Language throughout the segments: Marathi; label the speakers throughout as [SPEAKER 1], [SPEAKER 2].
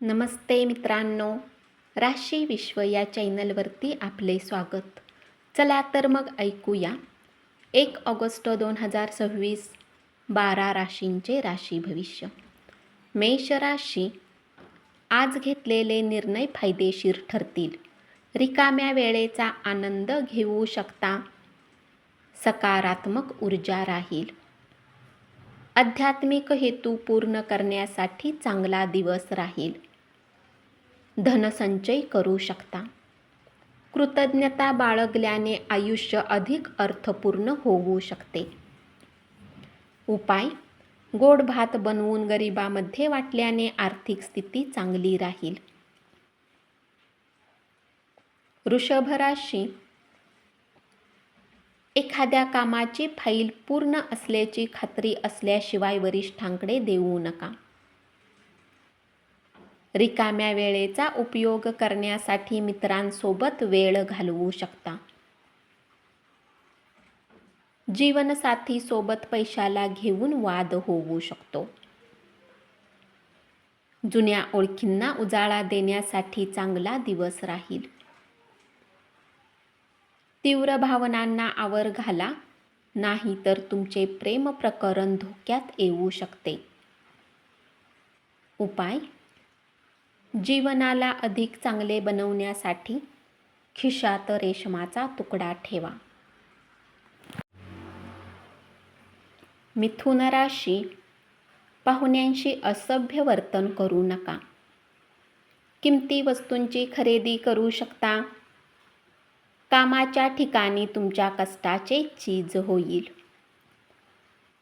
[SPEAKER 1] नमस्ते मित्रांनो, राशी विश्व या चॅनलवरती आपले स्वागत. चला तर मग ऐकूया 1 ऑगस्ट 2026 12 राशींचे राशी भविष्य. मेष राशी, आज घेतलेले निर्णय फायदेशीर ठरतील. रिकाम्या वेळेचा आनंद घेऊ शकता. सकारात्मक ऊर्जा राहील. आध्यात्मिक हेतू पूर्ण करण्यासाठी चांगला दिवस राहील. धनसंचय करू शकता. कृतज्ञता बाळगल्याने आयुष्य अधिक अर्थपूर्ण होऊ शकते. उपाय: गोड भात बनवून गरिबांमध्ये वाटल्याने आर्थिक स्थिती चांगली राहील. वृषभ राशी, एखाद्या कामाची फाईल पूर्ण असल्याची खात्री असल्याशिवाय वरिष्ठांकडे देऊ नका. रिकाम्या वेळेचा उपयोग करण्यासाठी मित्रांसोबत वेळ घालवू शकता. जीवनसाथीसोबत पैशाला घेऊन वाद होऊ शकतो. जुन्या ओळखींना उजाळा देण्यासाठी चांगला दिवस राहील. तीव्र भावनांना आवर घाला, नाही तर तुमचे प्रेम प्रकरण धोक्यात येऊ शकते. उपाय: जीवनाला अधिक चांगले बनवण्यासाठी खिशात रेशमाचा तुकडा ठेवा. मिथुन राशी, पाहुण्यांशी असभ्य वर्तन करू नका. किमती वस्तूंची खरेदी करू शकता. कामाच्या ठिकाणी तुमच्या कष्टाचे चीज होईल.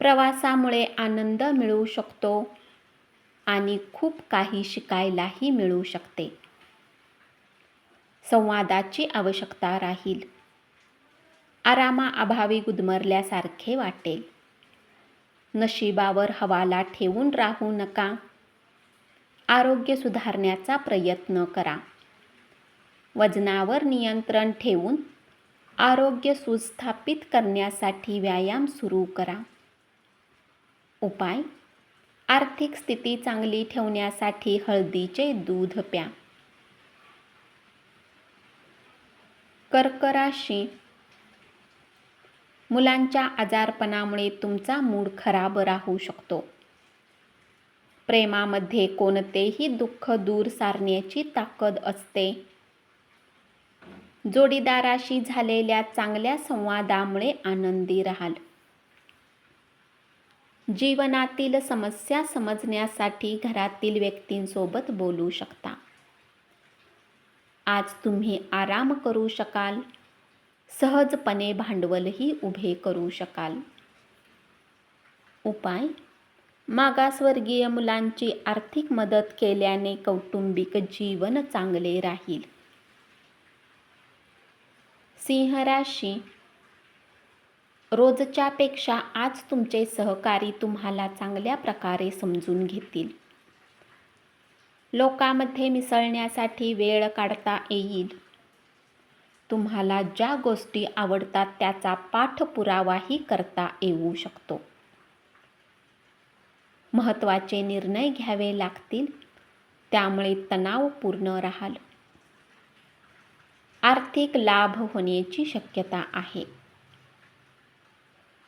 [SPEAKER 1] प्रवासामुळे आनंद मिळू शकतो आणि खूप काही शिकायलाही मिळू शकते. संवादाची आवश्यकता राहील. आरामाअभावी गुदमरल्यासारखे वाटेल. नशिबावर हवाला ठेवून राहू नका. आरोग्य सुधारण्याचा प्रयत्न करा. वजनावर नियंत्रण ठेवून आरोग्य सुस्थापित करण्यासाठी व्यायाम सुरू करा. उपाय: आर्थिक स्थिती चांगली ठेवण्यासाठी हळदीचे दूध प्या. कर्क राशी, मुलांच्या आजारपणामुळे तुमचा मूड खराब राहू शकतो. प्रेमामध्ये कोणतेही दुःख दूर सारण्याची ताकद असते. जोडीदाराशी झालेल्या चांगल्या संवादामुळे आनंदी राहाल. जीवनातील समस्या समजण्यासाठी घरातील व्यक्तींसोबत बोलू शकता. आज तुम्ही आराम करू शकाल. सहजपणे भांडवलही उभे करू शकाल. उपाय: मागासवर्गीय मुलांची आर्थिक मदत केल्याने कौटुंबिक जीवन चांगले राहील. सिंह राशी, रोजच्या पेक्षा आज तुमचे सहकारी तुम्हाला चांगल्या प्रकारे समजून घेतील. लोकांमध्ये मिसळण्यासाठी वेळ काढता येईल. तुम्हाला ज्या गोष्टी आवडतात त्याचा पाठपुरावाही करता येऊ शकतो. महत्त्वाचे निर्णय घ्यावे लागतील, त्यामुळे तणावपूर्ण राहाल. आर्थिक लाभ होण्याची शक्यता आहे.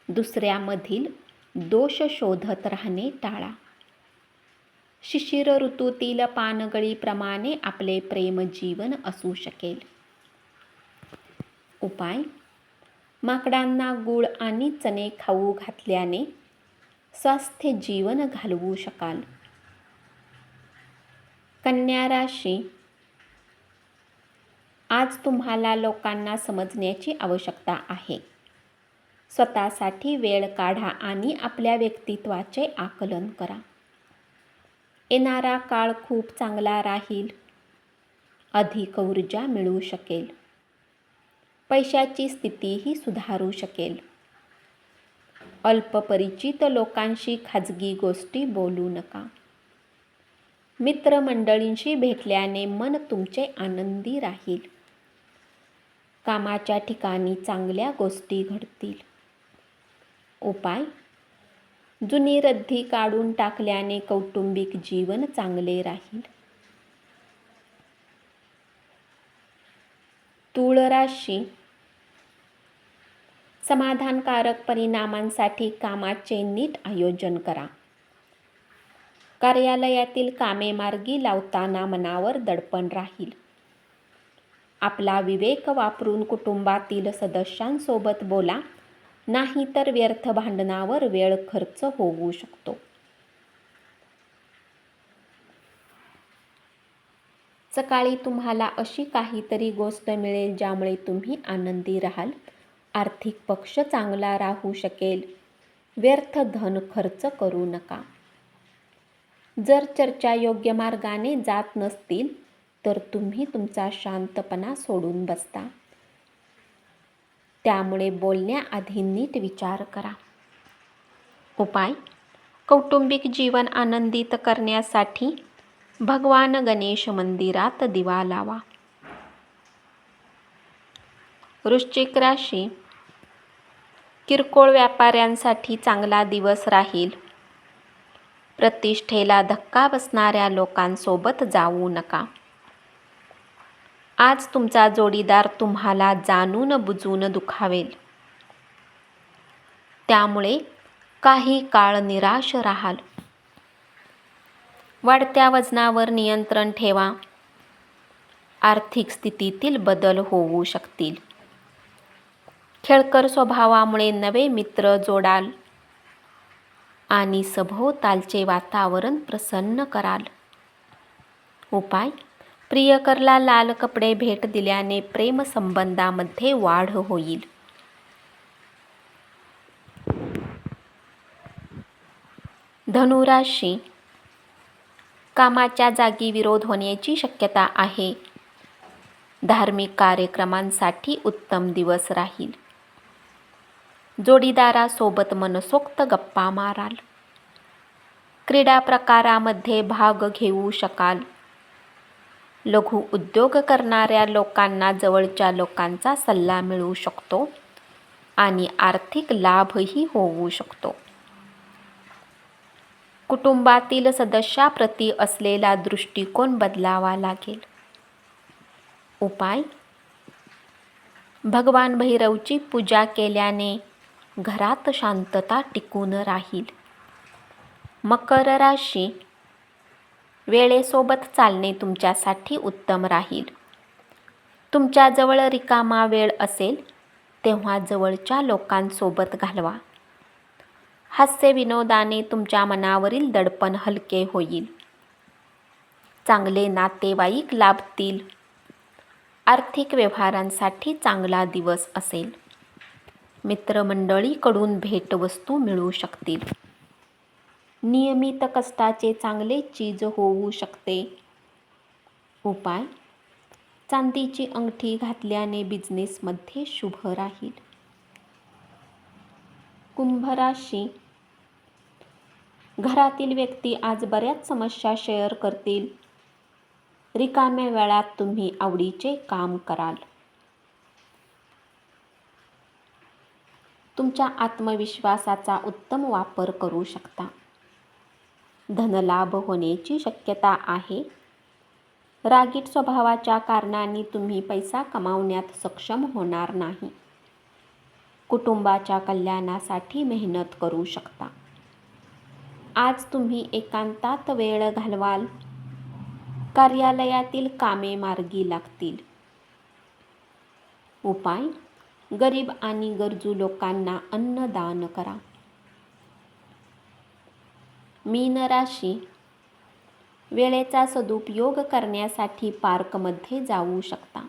[SPEAKER 1] दुसऱ्यामधील दोष शोधत राहणे टाळा. शिशिर ऋतूतील पानगळीप्रमाणे आपले प्रेमजीवन असू शकेल. उपाय: माकडांना गूळ आणि चणे खाऊ घातल्याने स्वास्थ्य जीवन घालवू शकाल. कन्या राशी, आज तुम्हाला लोकांना समजण्याची आवश्यकता आहे. स्वतःसाठी वेळ काढा आणि आपल्या व्यक्तित्वाचे आकलन करा. येणारा काळ खूप चांगला राहील. अधिक ऊर्जा मिळू शकेल. पैशाची स्थितीही सुधारू शकेल. अल्पपरिचित लोकांशी खाजगी गोष्टी बोलू नका. मित्रमंडळींशी भेटल्याने मन तुमचे आनंदी राहील. कामाच्या ठिकाणी चांगल्या गोष्टी घडतील. उपाय: जुनी रद्दी काढून टाकल्याने कौटुंबिक जीवन चांगले राहील. तूळ राशी, समाधानकारक परिणामांसाठी कामाचे नीट आयोजन करा. कार्यालयातील कामे मार्गी लावताना मनावर दडपण राहील. आपला विवेक वापरून कुटुंबातील सदस्यांसोबत बोला, नाहीतर व्यर्थ भांडणावर वेळ खर्च होऊ शकतो. सकाळी तुम्हाला अशी काहीतरी गोष्ट मिळेल ज्यामुळे तुम्ही आनंदी राहाल. आर्थिक पक्ष चांगला राहू शकेल. व्यर्थ धन खर्च करू नका. जर चर्चा योग्य मार्गाने जात नसतील तर तुम्ही तुमचा शांतपणा सोडून बसता. त्यामुळे बोलण्याआधी नीट विचार करा. उपाय: कौटुंबिक जीवन आनंदित करण्यासाठी भगवान गणेश मंदिरात दिवा लावा. वृश्चिक राशी, किरकोळ व्यापाऱ्यांसाठी चांगला दिवस राहील. प्रतिष्ठेला धक्का बसणाऱ्या लोकांसोबत जाऊ नका. आज तुमचा जोडीदार तुम्हाला जाणून बुजून दुखावेल. त्यामुळे काही काळ निराश राहाल. वाढत्या वजनावर नियंत्रण ठेवा. आर्थिक स्थितीतील बदल होऊ शकतील. खेळकर स्वभावामुळे नवे मित्र जोडाल आणि सभोवतालचे वातावरण प्रसन्न कराल. उपाय: प्रियकरला लाल कपडे भेट दिल्याने प्रेमसंबंधामध्ये वाढ होईल. धनुराशी, कामाच्या जागी विरोध होण्याची शक्यता आहे. धार्मिक कार्यक्रमांसाठी उत्तम दिवस राहील. जोडीदारासोबत मनसोक्त गप्पा माराल. क्रीडा प्रकारामध्ये भाग घेऊ शकाल. लघु उद्योग करणाऱ्या लोकांना जवळच्या लोकांचा सल्ला मिळू शकतो आणि आर्थिक लाभही होऊ शकतो. कुटुंबातील सदस्याप्रती असलेला दृष्टिकोन बदलावा लागेल. उपाय: भगवान भैरवची पूजा केल्याने घरात शांतता टिकून राहील. मकर राशी, वेळेसोबत चालणे तुमच्यासाठी उत्तम राहील. तुमच्याजवळ रिकामा वेळ असेल तेव्हा जवळच्या लोकांसोबत घालवा. हास्य विनोदाने तुमच्या मनावरील दडपण हलके होईल. चांगले नातेवाईक लाभतील. आर्थिक व्यवहारांसाठी चांगला दिवस असेल. मित्रमंडळीकडून भेटवस्तू मिळू शकतील. नियमित कष्टाचे चांगले चीज होऊ शकते. उपाय: चांदीची अंगठी घातल्याने बिझनेसमध्ये शुभ राहील. कुंभ राशी, घरातील व्यक्ती आज बऱ्याच समस्या शेअर करतील. रिकाम्या वेळात तुम्ही आवडीचे काम कराल. तुमच्या आत्मविश्वासाचा उत्तम वापर करू शकता. धनलाभ होण्याची शक्यता आहे. रागीट स्वभावाच्या कारणाने तुम्ही पैसा कमावण्यात सक्षम होणार नाही. कुटुंबाच्या कल्याणासाठी मेहनत करू शकता. आज तुम्ही एकांतात वेळ घालवाल. कार्यालयातील कामे मार्गी लागतील. उपाय: गरीब आणि गरजू लोकांना अन्नदान करा. मीन राशी, वेळेचा सदुपयोग करण्यासाठी पार्कमध्ये जाऊ शकता.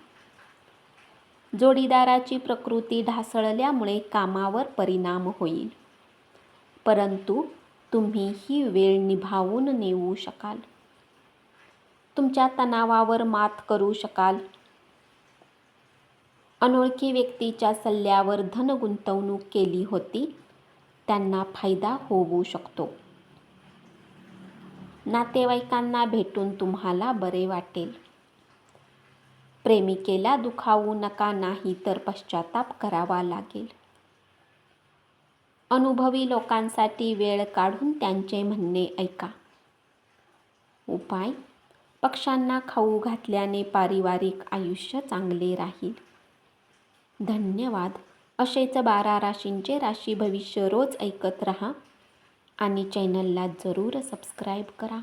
[SPEAKER 1] जोडीदाराची प्रकृती ढासळल्यामुळे कामावर परिणाम होईल. परंतु तुम्ही ही वेळ निभावून नेऊ शकाल. तुमच्या तणावावर मात करू शकाल. अनोळखी व्यक्तीच्या सल्ल्यावर धन गुंतवणूक केली होती त्यांना फायदा होऊ शकतो. नातेवाईकांना भेटून तुम्हाला बरे वाटेल. प्रेमिकेला दुखावू नका, नाही तर पश्चाताप करावा लागेल. अनुभवी लोकांसाठी वेळ काढून त्यांचे म्हणणे ऐका. उपाय: पक्ष्यांना खाऊ घातल्याने पारिवारिक आयुष्य चांगले राहील. धन्यवाद. असेच 12 राशींचे राशी भविष्य रोज ऐकत रहा आणि चॅनलला जरूर सबस्क्राईब करा.